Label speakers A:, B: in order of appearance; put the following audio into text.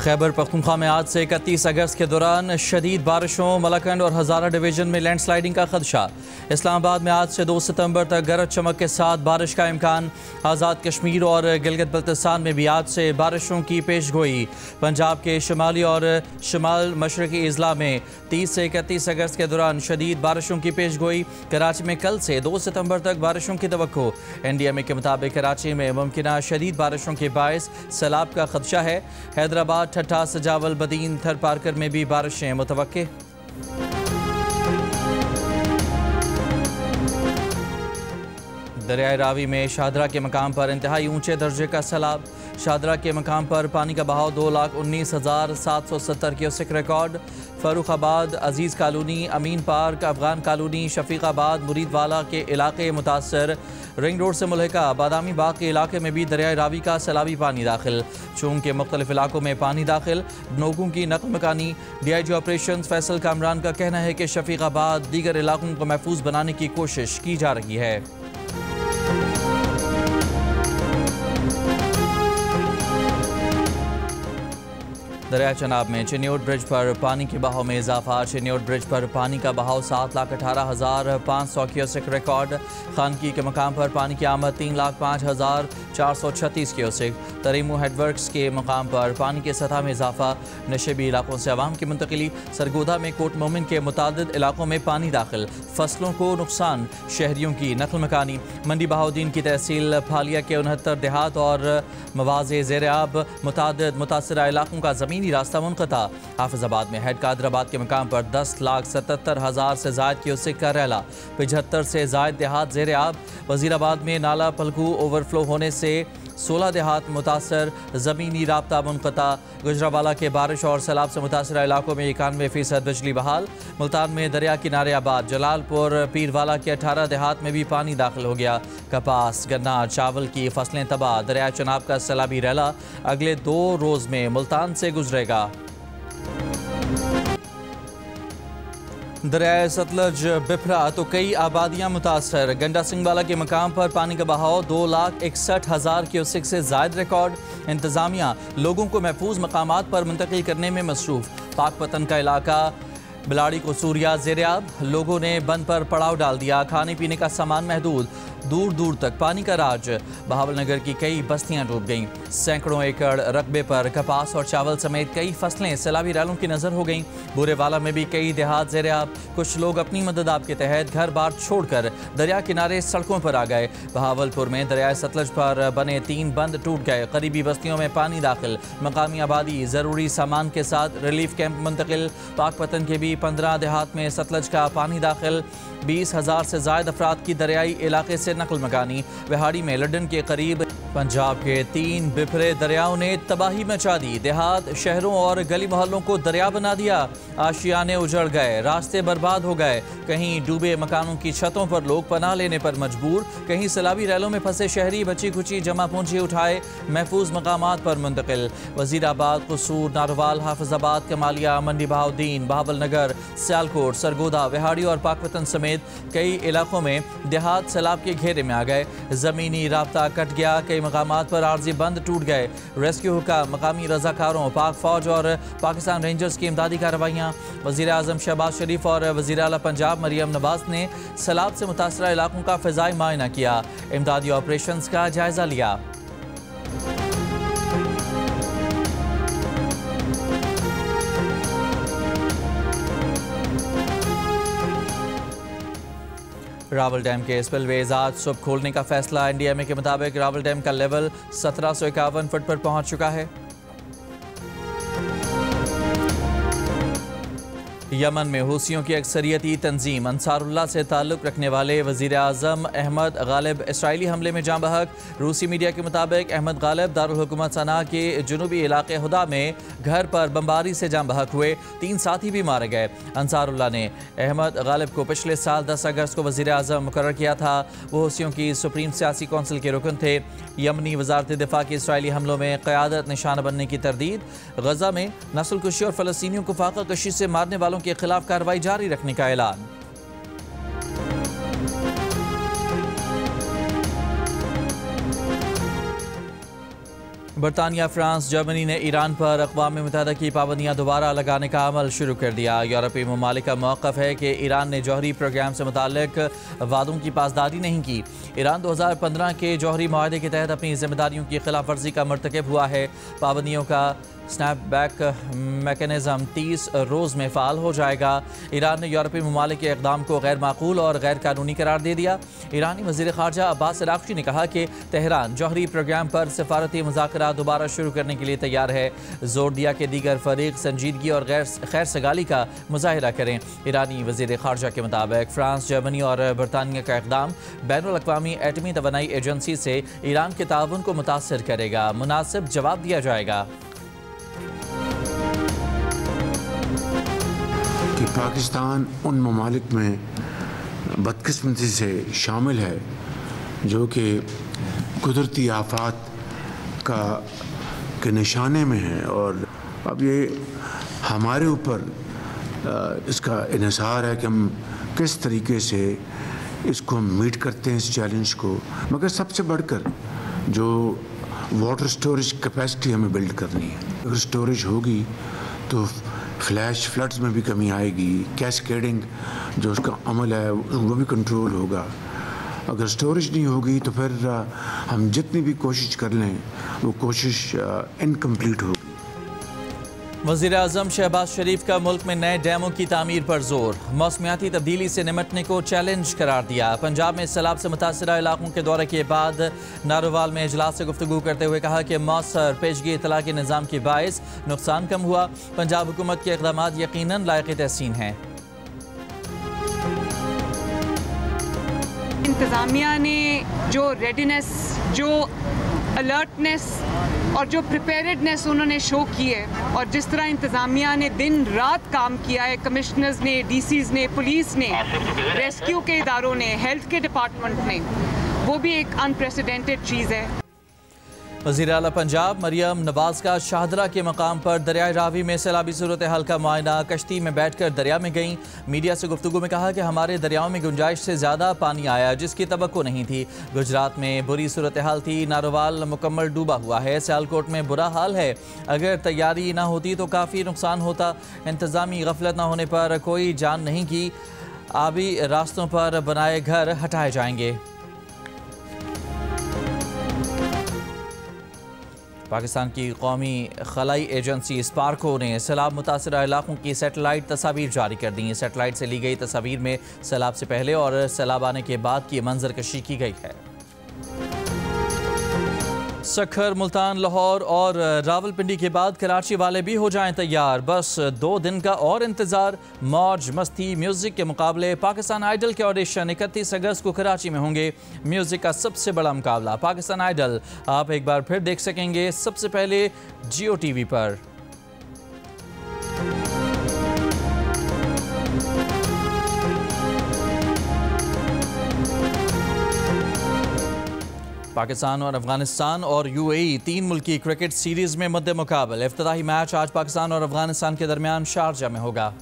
A: खैबर पख्तूनख्वा में आज से 31 अगस्त के दौरान शदीद बारिशों, मलकंड और हज़ारा डिवीज़न में लैंडस्लाइडिंग का खदशा। इस्लामाबाद में आज से 2 सितंबर तक गरज चमक के साथ बारिश का इम्कान। आज़ाद कश्मीर और गिलगित बल्तिस्तान में भी आज से बारिशों की पेशगोई। पंजाब के शुमाली और शुमाल मशरकी अजला में 30 से 31 अगस्त के दौरान शदीद बारिशों की पेशगोई। कराची में कल से 2 सितंबर तक बारिशों की तवक्को। NDMA के मुताबिक कराची में मुमकिना शदीद बारिशों के बायस सैलाब का खदशा है। हैदराबाद, ठट्ठा, सजावल, बदीन, थर पारकर में भी बारिशें मुतवक्के। दरियाए रावी में शाहदरा के मकाम पर इंतहाई ऊंचे दर्जे का सैलाब। शाहदरा के मकाम पर पानी का बहाव 2,19,770 क्यूसेक रिकॉर्ड। फर्रुखाबाद, अजीज़ कॉलोनी, अमीन पार्क, अफगान कॉलोनी, शफीकाबाद, मुरीदवाला के इलाके मुतासर। रिंग रोड से मुल्हिका बादामी बाग के इलाके में भी दरियाए रावी का सैलाबी पानी दाखिल। चूंग के मुख्तलिफ इलाकों में पानी दाखिल। लोगों की नकल मकानी। DIG ऑपरेशन फैसल कामरान का कहना है कि शफीकाबाद दीगर इलाकों को महफूज बनाने की कोशिश की जा रही है। दरिया चनाब में चिन्योट ब्रिज पर पानी के बहाव में इजाफा। चिन्योट ब्रिज पर पानी का बहाव 7,18,500 क्यूसेक रिकॉर्ड। खानकी के मकाम पर पानी की आमद 3,05,436 क्यूसेक। तरीमू हेडवर्क्स के मकाम पर पानी की सतह में इजाफा। नशेबी इलाकों से आवाम की मुंतकिली। सरगोदा में कोट मोमिन के मुतादिद इलाकों में पानी दाखिल। फसलों को नुकसान, शहरियों की नकल मकानी। मंडी बहाउद्दीन की तहसील फालिया के 69 देहात और मवाज़े ज़ेर आब। मुतादिद मुतासरा इलाकों का ज़मीनी रास्ता मुनक़ता। हाफिजाबाद में हेड कादराबाद के मकाम पर 10,77,000 से ज़ायद क्यूसेक का रैला। 75 से ज़ायद देहात ज़ेर आब। वज़ीराबाद में नाला पलकू ओवरफ्लो होने से 16 देहात मुतासर। ज़मीनी राब्ता मुनक़ता। गुजरावाला के बारिश और सैलाब से मुतासरा इलाकों में 91% बिजली बहाल। मुल्तान में दरिया किनारे आबाद जलालपुर पीरवाला के 18 देहात में भी पानी दाखिल हो गया। कपास, गन्ना, चावल की फसलें तबाह। दरिया चनाब का सैलाबी रैला अगले 2 रोज़ में मुल्तान से गुजरेगा। दरियाए सतलज बिफरा तो कई आबादियां मुतासर। गंडा सिंहवाला के मकाम पर पानी का बहाव 2,61,000 क्यूसेक से ज़ायद रिकॉर्ड। इंतज़ामिया लोगों को महफूज मकामात पर मुंतकिल करने में मसरूफ़। पाकपतन का इलाका बिलाड़ी को सूरिया ज़ेर-आब। लोगों ने बंद पर पड़ाव डाल दिया। खाने पीने का सामान महदूद। दूर दूर तक पानी का राज। बहावल नगर की कई बस्तियां डूब गईं। सैकड़ों एकड़ रकबे पर कपास और चावल समेत कई फसलें सैलाबी रैलों की नज़र हो गईं। बुरेवाला में भी कई देहात ज़ेर-आब। कुछ लोग अपनी मदद आप के तहत घर बार छोड़कर दरिया किनारे सड़कों पर आ गए। बहावलपुर में दरियाए सतलज पर बने 3 बंद टूट गए। करीबी बस्तियों में पानी दाखिल। मकामी आबादी ज़रूरी सामान के साथ रिलीफ कैंप मुंतकिल। पाकपतन के भी 15 देहात में सतलज का पानी दाखिल। 20,000 से ज़ायद अफराद की दरियाई इलाके से नकल मकानी। विहाड़ी में लंदन के करीब पंजाब के 3 बिफरे दरियाओं ने तबाही मचा दी। देहात, शहरों और गली मोहल्लों को दरिया बना दिया। आशियाने उजड़ गए, रास्ते बर्बाद हो गए। कहीं डूबे मकानों की छतों पर लोग पनाह लेने पर मजबूर। कहीं सैलाबी रैलों में फंसे शहरी बची खुची जमा पूंजी उठाए महफूज मकामात पर मुंतकिल। वजीराबाद, कसूर, नारोवाल, हाफिजाबाद, कमालिया, मंडी बहाउद्दीन, बहावल नगर, सियालकोट, सरगोदा, विहाड़ी और पाकपतन समेत कई इलाकों में देहात सैलाब के घेरे में आ गए। ज़मीनी राब्ता कट गया। कई मकामात पर आर्जी बंद टूट गए। रेस्क्यू हुक्म, मकामी रजाकारों, पाक फौज और पाकिस्तान रेंजर्स की इमदादी कार्रवाइयाँ। वज़ीर आज़म शहबाज शरीफ और वज़ीर आला पंजाब मरियम नवाज ने सैलाब से मुतासरा इलाकों का फ़िज़ाई मुआयना किया। इमदादी ऑपरेशंस का जायज़ा लिया। रावल डैम के स्पिलवेज आज सुबह खोलने का फैसला। NDMA के मुताबिक रावल डैम का लेवल 1751 फुट पर पहुंच चुका है। यमन में हूसियों की अक्सरियती तंजीम अंसारुल्लाह से ताल्लुक़ रखने वाले वज़ीर आज़म अहमद गालिब इसराइली हमले में जाँ बहक। रूसी मीडिया के मुताबिक अहमद गालिब दारुल हुकूमत सना के जुनूबी इलाके हुदा में घर पर बमबारी से जाँ बहक हुए। 3 साथी भी मारे गए। अंसारुल्लाह ने अहमद गालिब को पिछले साल 10 अगस्त को वज़ीर आज़म मुकर्रर किया था। वो हूसियों की सुप्रीम सियासी कौंसिल के रुकन थे। यमनी वज़ारत दिफा की इसराइली हमलों में क़यादत निशाना बनने की तरदीद। गज़ा में नस्ल कुशी और फ़लस्तीनियों को फाका कशी से मारने वालों के खिलाफ कार्रवाई जारी रखने का ऐलान। बरतानिया, फ्रांस, जर्मनी ने ईरान पर अक़वाम मुत्तहिदा की पाबंदियाँ दोबारा लगाने का अमल शुरू कर दिया। यूरोपीय ममालिक का मौक़िफ़ है कि ईरान ने जौहरी प्रोग्राम से मुताल्लिक वादों की पासदारी नहीं की। ईरान 2015 के जौहरी मुआहदे के तहत अपनी जिम्मेदारियों की खिलाफ वर्जी का मर्तकब हुआ है। पाबंदियों का स्नैपबैक मैकेनिज़्म 30 रोज़ में फ़ाल हो जाएगा। ईरान ने यूरोपीय ममालिक के इक़दाम को गैर माकूल और गैर कानूनी करार दे दिया। ईरानी वज़ीर ख़ारजा अब्बास अराग़ची ने कहा कि तेहरान जौहरी प्रोग्राम पर सफ़ारती मुज़ाकरात दोबारा शुरू करने के लिए तैयार है। जोर दिया कि दीगर फ़रीक़ संजीदगी और खैर सगाली का मुज़ाहिरा करें। ईरानी वज़ीर ख़ारजा के मुताबिक फ़्रांस, जर्मनी और बरतानिया का इक़दाम बैनुल अक़वामी एटमी तवानाई एजेंसी से ईरान के ताउन को मुतासर करेगा। मुनासिब जवाब दिया जाएगा।
B: कि पाकिस्तान उन ममालिक में बदकिस्मती से शामिल है जो कि कुदरती आफात के निशाने में है, और अब ये हमारे ऊपर इसका इन्हिसार है कि हम किस तरीके से इसको मीट करते हैं, इस चैलेंज को। मगर सबसे बढ़कर जो वाटर स्टोरेज कैपेसिटी हमें बिल्ड करनी है। अगर स्टोरेज होगी तो फ्लैश फ्लड्स में भी कमी आएगी, कैस्केडिंग जो उसका अमल है वो भी कंट्रोल होगा। अगर स्टोरेज नहीं होगी तो फिर हम जितनी भी कोशिश कर लें वो कोशिश इनकम्प्लीट होगी।
A: वज़ीर आज़म शहबाज शरीफ का मुल्क में नए डैमों की तामीर पर जोर। मौसमियाती तब्दीली से निमटने को चैलेंज करार दिया। पंजाब में सैलाब से मुतासरा इलाकों के दौरे के बाद नारोवाल में इजलास से गुफ्तगू करते हुए कहा कि मौसर पेशगी इतला के निज़ाम के बायस नुकसान कम हुआ। पंजाब हुकूमत के इक़दामात यकीनन लायक़ तहसीन हैं।
C: इंतज़ामिया ने जो रेडीनेस, जो अलर्टनेस और जो प्रिपेयर्डनेस उन्होंने शो की है, और जिस तरह इंतज़ामिया ने दिन रात काम किया है, कमिश्नर्स ने, डीसीज ने, पुलिस ने, रेस्क्यू के इदारों ने, हेल्थ के डिपार्टमेंट ने, वो भी एक अनप्रेसिडेंटेड चीज़ है।
A: वज़ीर आला पंजाब मरियम नवाज का शाहदरा के मकाम पर दरियाए रावी में सैलाबी सूरत हाल का मुआयना। कश्ती में बैठकर दरिया में गईं। मीडिया से गुफ्तगू में कहा कि हमारे दरियाओं में गुंजाइश से ज़्यादा पानी आया जिसकी तवक्को नहीं थी। गुजरात में बुरी सूरत हाल थी। नारोवाल मुकम्मल डूबा हुआ है। सियालकोट में बुरा हाल है। अगर तैयारी ना होती तो काफ़ी नुकसान होता। इंतज़ामी गफलत ना होने पर कोई जान नहीं की। आबी रास्तों पर बनाए घर हटाए जाएंगे। पाकिस्तान की कौमी खलाई एजेंसी स्पार्को ने सैलाब मुतासरा इलाकों की सैटेलाइट तस्वीर जारी कर दी। सैटेलाइट से ली गई तस्वीर में सैलाब से पहले और सैलाब आने के बाद की मंजरकशी की गई है। सखर, मुल्तान, लाहौर और रावलपिंडी के बाद कराची वाले भी हो जाएं तैयार। बस 2 दिन का और इंतज़ार। मौज मस्ती म्यूज़िक के मुकाबले पाकिस्तान आइडल के ऑडिशन 31 अगस्त को कराची में होंगे। म्यूज़िक का सबसे बड़ा मुकाबला पाकिस्तान आइडल आप एक बार फिर देख सकेंगे सबसे पहले जियो टीवी पर। पाकिस्तान और अफगानिस्तान और यूएई 3 मुल्की क्रिकेट सीरीज़ में मद्दे मुकाबले। इफ्तिताही मैच आज पाकिस्तान और अफगानिस्तान के दरमियान शारजा में होगा।